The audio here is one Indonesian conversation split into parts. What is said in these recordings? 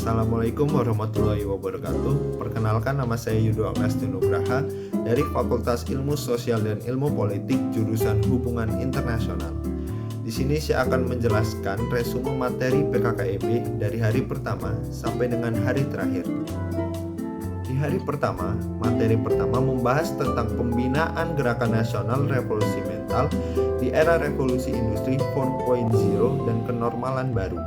Assalamualaikum warahmatullahi wabarakatuh. Perkenalkan, nama saya Yudo Agustin Nugraha dari Fakultas Ilmu Sosial dan Ilmu Politik jurusan Hubungan Internasional. Di sini saya akan menjelaskan resume materi PKKMB dari hari pertama sampai dengan hari terakhir. Di hari pertama, materi pertama membahas tentang pembinaan gerakan nasional revolusi mental di era revolusi industri 4.0 dan kenormalan baru.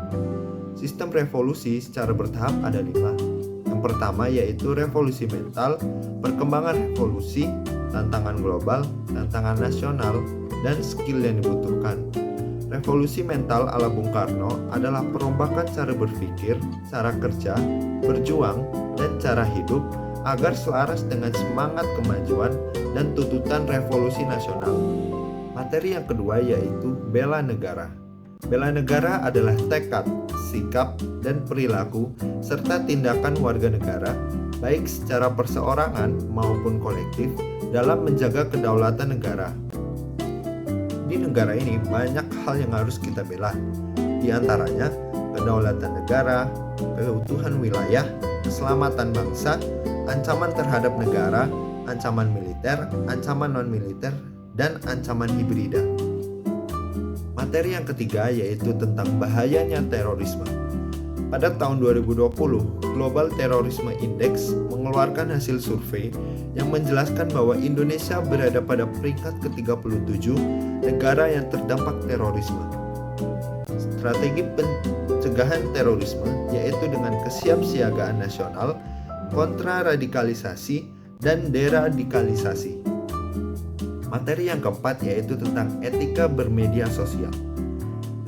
Sistem revolusi secara bertahap ada 5. Yang pertama yaitu revolusi mental, perkembangan revolusi, tantangan global, tantangan nasional, dan skill yang dibutuhkan. Revolusi mental ala Bung Karno adalah perombakan cara berpikir, cara kerja, berjuang, dan cara hidup agar selaras dengan semangat kemajuan dan tuntutan revolusi nasional. Materi yang kedua yaitu bela negara. Bela negara adalah tekad, sikap, dan perilaku serta tindakan warga negara baik secara perseorangan maupun kolektif dalam menjaga kedaulatan negara. Di negara ini banyak hal yang harus kita bela, di antaranya kedaulatan negara, keutuhan wilayah, keselamatan bangsa, ancaman terhadap negara, ancaman militer, ancaman non-militer, dan ancaman hibrida. Materi yang ketiga yaitu tentang bahayanya terorisme. Pada tahun 2020, Global Terrorism Index mengeluarkan hasil survei yang menjelaskan bahwa Indonesia berada pada peringkat ke-37 negara yang terdampak terorisme. Strategi pencegahan terorisme yaitu dengan kesiapsiagaan nasional, kontraradikalisasi, dan deradikalisasi. Materi yang keempat yaitu tentang etika bermedia sosial.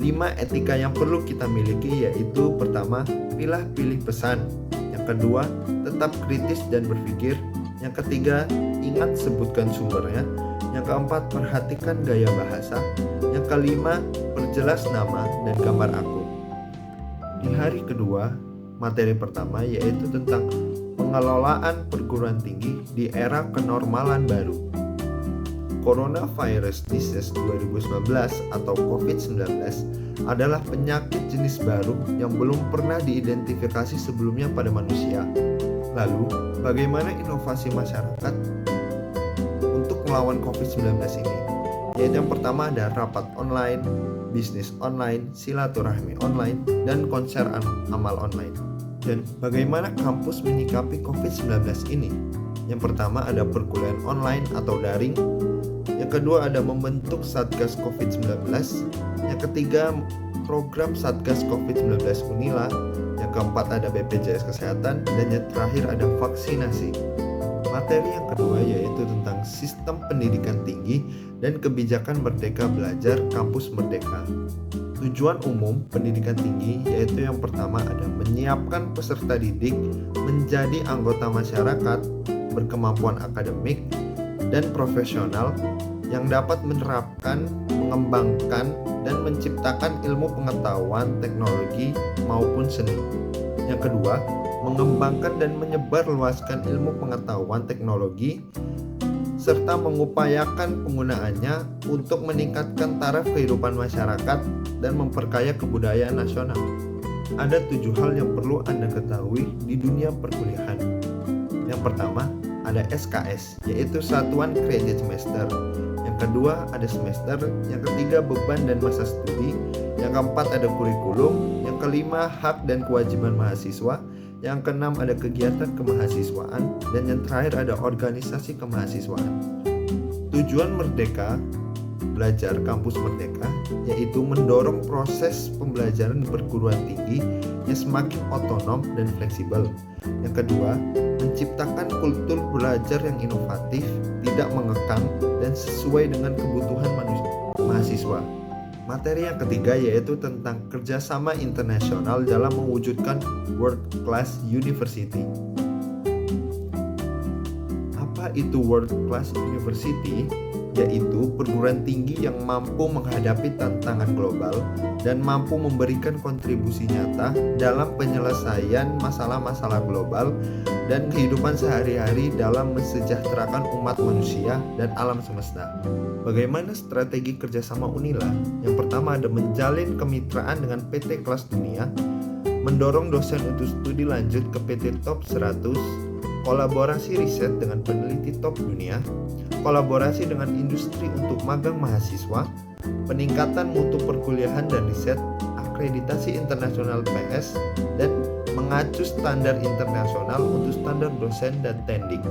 5 etika yang perlu kita miliki yaitu pertama, pilih pesan. Yang kedua, tetap kritis dan berpikir. Yang ketiga, ingat sebutkan sumbernya. Yang keempat, perhatikan gaya bahasa. Yang kelima, perjelas nama dan gambar akun. Di hari kedua, materi pertama yaitu tentang pengelolaan perguruan tinggi di era kenormalan baru. Coronavirus Disease 2019 atau COVID-19 adalah penyakit jenis baru yang belum pernah diidentifikasi sebelumnya pada manusia. Lalu, bagaimana inovasi masyarakat untuk melawan COVID-19 ini? Yaitu yang pertama ada rapat online, bisnis online, silaturahmi online, dan konser amal online. Dan bagaimana kampus menyikapi COVID-19 ini? Yang pertama ada perkuliahan online atau daring. Yang kedua ada membentuk Satgas COVID-19. Yang ketiga program Satgas COVID-19 Unila. Yang keempat ada BPJS Kesehatan. Dan yang terakhir ada vaksinasi. Materi yang kedua yaitu tentang sistem pendidikan tinggi dan kebijakan Merdeka Belajar Kampus Merdeka. Tujuan umum pendidikan tinggi yaitu yang pertama ada menyiapkan peserta didik menjadi anggota masyarakat berkemampuan akademik dan profesional yang dapat menerapkan, mengembangkan, dan menciptakan ilmu pengetahuan, teknologi, maupun seni. Yang kedua, mengembangkan dan menyebarluaskan ilmu pengetahuan teknologi serta mengupayakan penggunaannya untuk meningkatkan taraf kehidupan masyarakat dan memperkaya kebudayaan nasional. Ada 7 hal yang perlu Anda ketahui di dunia perkuliahan. Yang pertama, ada SKS, yaitu Satuan Kredit Semester. Yang kedua, ada semester. Yang ketiga, beban dan masa studi. Yang keempat, ada kurikulum. Yang kelima, hak dan kewajiban mahasiswa. Yang keenam, ada kegiatan kemahasiswaan. Dan yang terakhir, ada organisasi kemahasiswaan. Tujuan Merdeka Belajar Kampus Merdeka yaitu mendorong proses pembelajaran di perguruan tinggi yang semakin otonom dan fleksibel. Yang kedua, menciptakan kultur belajar yang inovatif, tidak mengekang, dan sesuai dengan kebutuhan mahasiswa. Materi yang ketiga yaitu tentang kerjasama internasional dalam mewujudkan World Class University. Apa itu World Class University? Yaitu perguruan tinggi yang mampu menghadapi tantangan global dan mampu memberikan kontribusi nyata dalam penyelesaian masalah-masalah global dan kehidupan sehari-hari dalam mensejahterakan umat manusia dan alam semesta. Bagaimana strategi kerjasama Unila? Yang pertama ada menjalin kemitraan dengan PT Kelas Dunia mendorong dosen untuk studi lanjut ke PT Top 100, kolaborasi riset dengan peneliti top dunia, kolaborasi dengan industri untuk magang mahasiswa, peningkatan mutu perkuliahan dan riset, akreditasi internasional PS, dan mengacu standar internasional untuk standar dosen dan tending.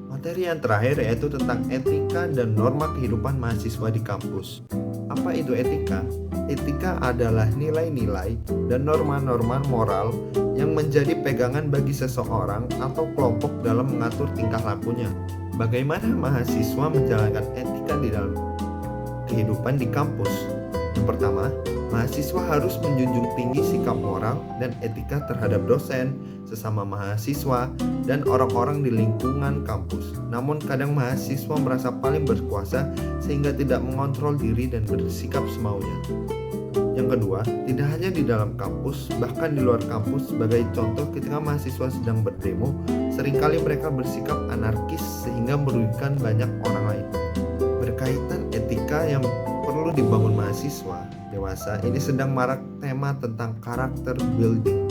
Materi yang terakhir yaitu tentang etika dan norma kehidupan mahasiswa di kampus. Apa itu etika? Etika adalah nilai-nilai dan norma-norma moral yang menjadi pegangan bagi seseorang atau kelompok dalam mengatur tingkah lakunya. Bagaimana mahasiswa menjalankan etika di dalam kehidupan di kampus? Yang pertama, mahasiswa harus menjunjung tinggi sikap moral dan etika terhadap dosen, sesama mahasiswa, dan orang-orang di lingkungan kampus. Namun kadang mahasiswa merasa paling berkuasa sehingga tidak mengontrol diri dan bersikap semaunya. Yang kedua, tidak hanya di dalam kampus, bahkan di luar kampus. Sebagai contoh, ketika mahasiswa sedang berdemo, seringkali mereka bersikap anarkis sehingga merugikan banyak orang lain. Berkaitan etika yang perlu dibangun mahasiswa dewasa, ini sedang marak tema tentang karakter building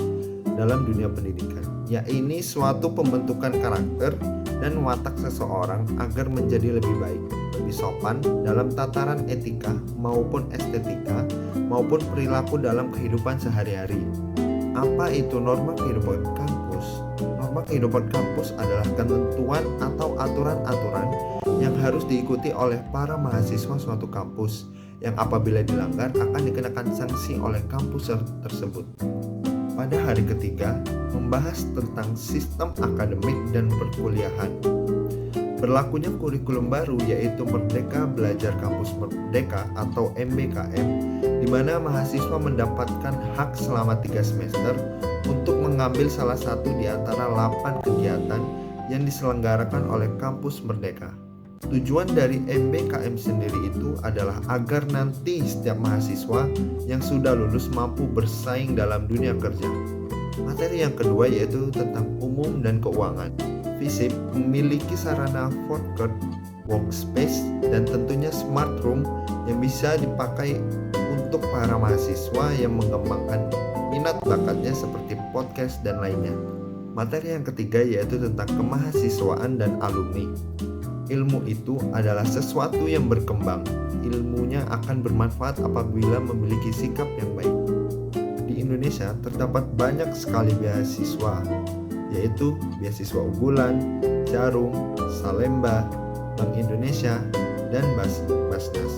dalam dunia pendidikan, yaitu suatu pembentukan karakter dan watak seseorang agar menjadi lebih baik, lebih sopan dalam tataran etika maupun estetika maupun perilaku dalam kehidupan sehari-hari. Apa itu norma kehidupan kampus? Norma kehidupan kampus adalah ketentuan atau aturan-aturan yang harus diikuti oleh para mahasiswa suatu kampus, yang apabila dilanggar akan dikenakan sanksi oleh kampus tersebut. Pada hari ketiga, membahas tentang sistem akademik dan perkuliahan. Berlakunya kurikulum baru yaitu Merdeka Belajar Kampus Merdeka atau MBKM, di mana mahasiswa mendapatkan hak selama 3 semester untuk mengambil salah satu di antara 8 kegiatan yang diselenggarakan oleh Kampus Merdeka. Tujuan dari MBKM sendiri itu adalah agar nanti setiap mahasiswa yang sudah lulus mampu bersaing dalam dunia kerja. Materi yang kedua yaitu tentang umum dan keuangan. FISIP memiliki sarana forecourt, workspace, dan tentunya smart room yang bisa dipakai untuk para mahasiswa yang mengembangkan minat bakatnya seperti podcast dan lainnya. Materi yang ketiga yaitu tentang kemahasiswaan dan alumni. Ilmu itu adalah sesuatu yang berkembang. Ilmunya akan bermanfaat apabila memiliki sikap yang baik. Di Indonesia terdapat banyak sekali beasiswa, yaitu beasiswa unggulan, Jarum, Salemba, Bank Indonesia, dan Basnas.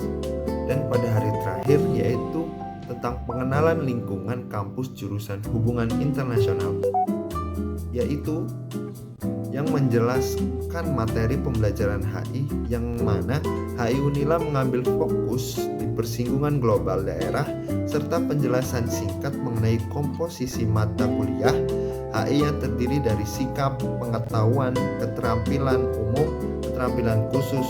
Dan pada hari terakhir yaitu tentang pengenalan lingkungan kampus jurusan hubungan internasional, yaitu yang menjelaskan materi pembelajaran HI, yang mana HI Unila mengambil fokus di persinggungan global daerah serta penjelasan singkat mengenai komposisi mata kuliah HI yang terdiri dari sikap, pengetahuan, keterampilan umum, keterampilan khusus,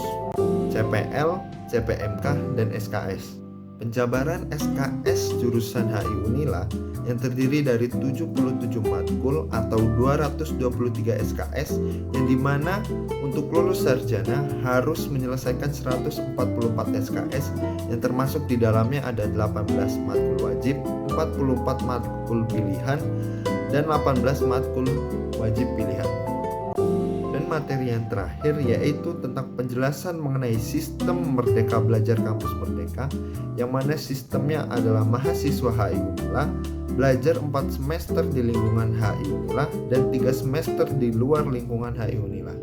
CPL, CPMK, dan SKS. Penjabaran SKS jurusan HI Unila yang terdiri dari 77 matkul atau 223 SKS, yang dimana untuk lulus sarjana harus menyelesaikan 144 SKS, yang termasuk di dalamnya ada 18 matkul wajib, 44 matkul pilihan, dan 18 matkul wajib pilihan. Dan materi yang terakhir yaitu tentang penjelasan mengenai sistem Merdeka Belajar Kampus Merdeka, yang mana sistemnya adalah mahasiswa HI Unila belajar 4 semester di lingkungan HI Unila dan 3 semester di luar lingkungan HI Unila.